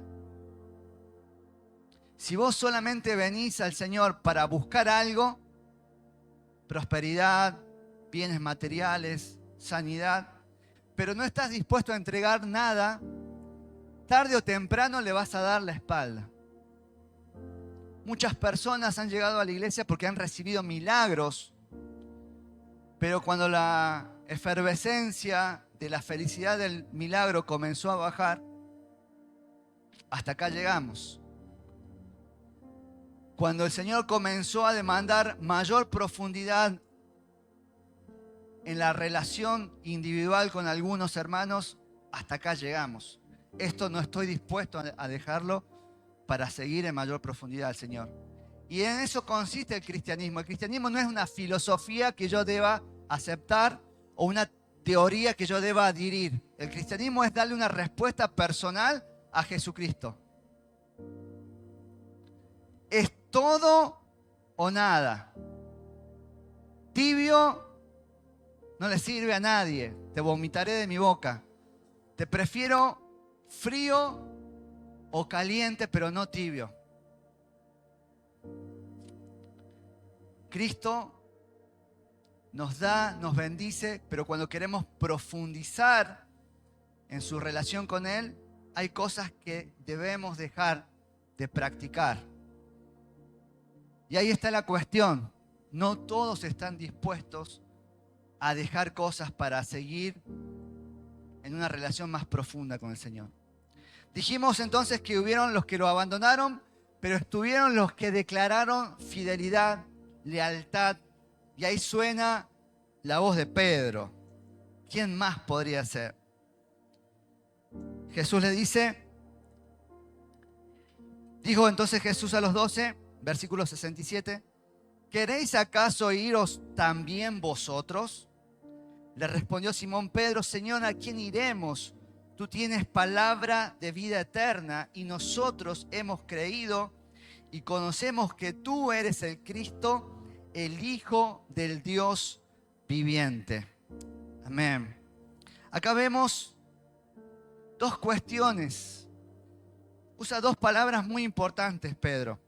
Si vos solamente venís al Señor para buscar algo, prosperidad, bienes materiales, sanidad, pero no estás dispuesto a entregar nada, tarde o temprano le vas a dar la espalda. Muchas personas han llegado a la iglesia porque han recibido milagros, pero cuando la efervescencia de la felicidad del milagro comenzó a bajar, hasta acá llegamos. Cuando el Señor comenzó a demandar mayor profundidad en la relación individual con algunos hermanos, hasta acá llegamos. Esto no estoy dispuesto a dejarlo para seguir en mayor profundidad al Señor. Y en eso consiste el cristianismo. El cristianismo no es una filosofía que yo deba aceptar o una teoría que yo deba adherir. El cristianismo es darle una respuesta personal a Jesucristo. Es todo o nada. Tibio no le sirve a nadie. Te vomitaré de mi boca. Te prefiero frío o caliente, pero no tibio. Cristo nos da, nos bendice, pero cuando queremos profundizar en su relación con Él, hay cosas que debemos dejar de practicar. Y ahí está la cuestión. No todos están dispuestos a dejar cosas para seguir en una relación más profunda con el Señor. Dijimos entonces que hubieron los que lo abandonaron, pero estuvieron los que declararon fidelidad, lealtad. Y ahí suena la voz de Pedro. ¿Quién más podría ser? Jesús le dice, dijo entonces Jesús a los 12, versículo 67, ¿queréis acaso iros también vosotros? Le respondió Simón Pedro, Señor, ¿a quién iremos? Tú tienes palabra de vida eterna y nosotros hemos creído y conocemos que tú eres el Cristo, el Hijo del Dios viviente. Amén. Acá vemos dos cuestiones. Usa dos palabras muy importantes, Pedro.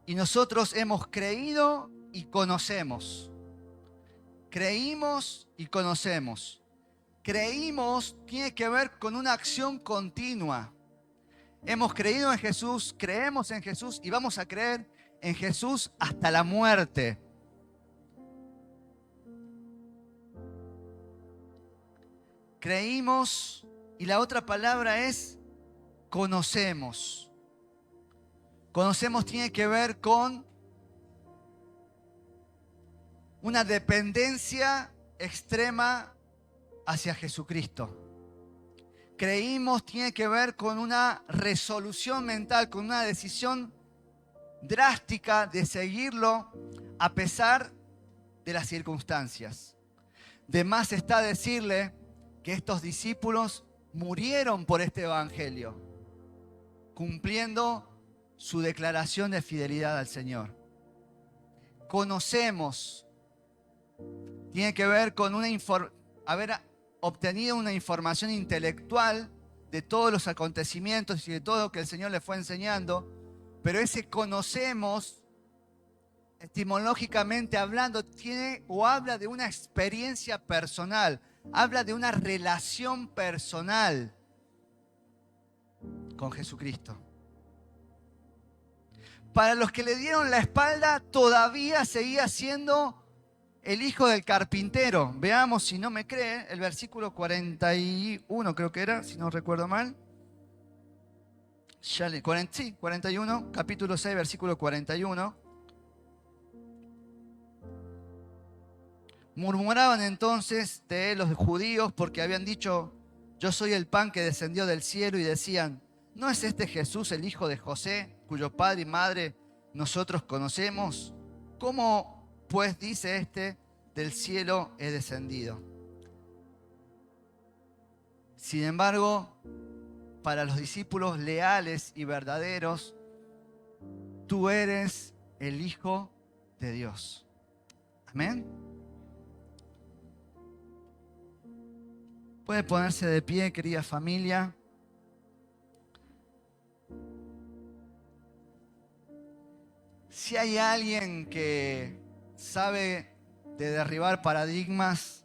Y nosotros hemos creído y conocemos. Creímos y conocemos. Creímos tiene que ver con una acción continua. Hemos creído en Jesús, creemos en Jesús y vamos a creer en Jesús hasta la muerte. Creímos y la otra palabra es conocemos. Conocemos tiene que ver con una dependencia extrema hacia Jesucristo. Creímos tiene que ver con una resolución mental, con una decisión drástica de seguirlo a pesar de las circunstancias. De más está decirle que estos discípulos murieron por este evangelio, cumpliendo su declaración de fidelidad al Señor. Conocemos tiene que ver con haber obtenido una información intelectual de todos los acontecimientos y de todo lo que el Señor le fue enseñando, pero ese conocemos, etimológicamente hablando, tiene o habla de una experiencia personal, habla de una relación personal con Jesucristo. Para los que le dieron la espalda, todavía seguía siendo el hijo del carpintero. Veamos, si no me cree, el versículo 41, creo que era, si no recuerdo mal. 41, capítulo 6, versículo 41. Murmuraban entonces de él los judíos porque habían dicho: yo soy el pan que descendió del cielo, y decían: ¿no es este Jesús el hijo de José, cuyo padre y madre nosotros conocemos? ¿Cómo pues dice este: del cielo he descendido? Sin embargo, para los discípulos leales y verdaderos, tú eres el Hijo de Dios. Amén. Puede ponerse de pie, querida familia. Si hay alguien que sabe de derribar paradigmas,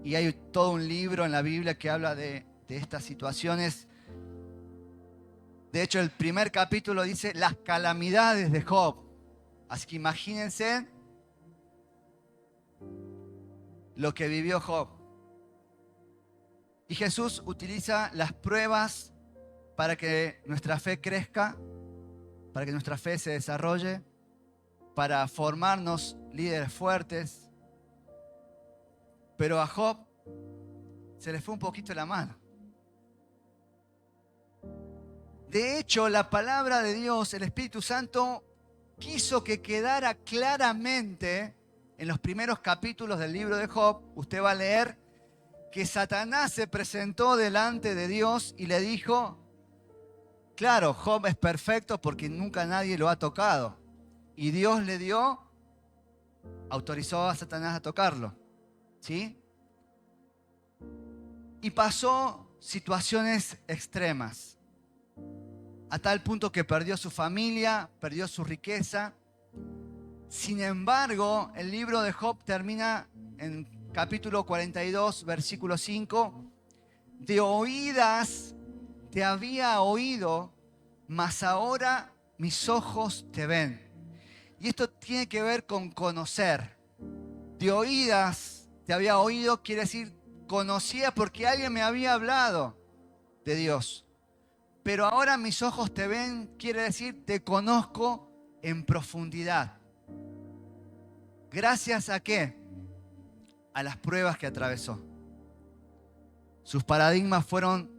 y hay todo un libro en la Biblia que habla de estas situaciones. De hecho, el primer capítulo dice las calamidades de Job. Así que imagínense lo que vivió Job. Y Jesús utiliza las pruebas para que nuestra fe crezca, para que nuestra fe se desarrolle, para formarnos líderes fuertes. Pero a Job se le fue un poquito la mano. De hecho, la palabra de Dios, el Espíritu Santo, quiso que quedara claramente en los primeros capítulos del libro de Job. Usted va a leer que Satanás se presentó delante de Dios y le dijo: claro, Job es perfecto porque nunca nadie lo ha tocado. Y Dios le autorizó a Satanás a tocarlo. ¿Sí? Y pasó situaciones extremas, a tal punto que perdió su familia, perdió su riqueza. Sin embargo, el libro de Job termina en capítulo 42, versículo 5. De oídas te había oído, mas ahora mis ojos te ven. Y esto tiene que ver con conocer. De oídas te había oído quiere decir conocía porque alguien me había hablado de Dios. Pero ahora mis ojos te ven quiere decir te conozco en profundidad. ¿Gracias a qué? A las pruebas que atravesó. Sus paradigmas fueron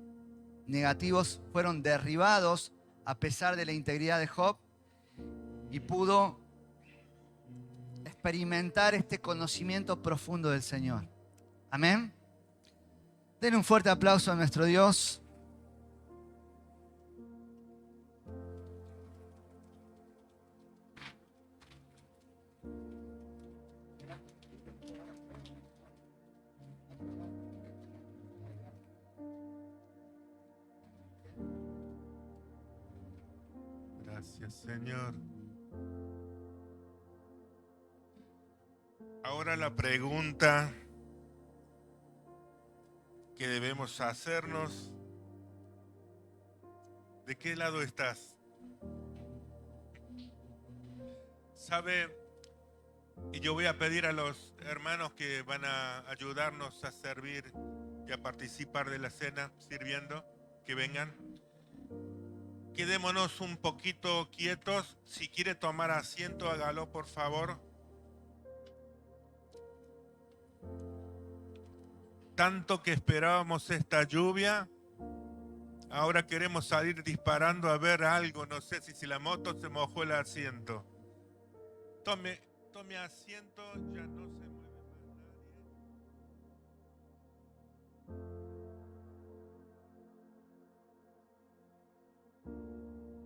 negativos, fueron derribados a pesar de la integridad de Job, y pudo experimentar este conocimiento profundo del Señor. Amén. Denle un fuerte aplauso a nuestro Dios.
Gracias, Señor. Ahora la pregunta que debemos hacernos: ¿de qué lado estás? ¿Sabe? Y yo voy a pedir a los hermanos que van a ayudarnos a servir y a participar de la cena sirviendo, que vengan. Quedémonos un poquito quietos. Si quiere tomar asiento, hágalo, por favor. Tanto que esperábamos esta lluvia, ahora queremos salir disparando a ver algo. No sé si la moto se mojó el asiento. Tome asiento, ya no se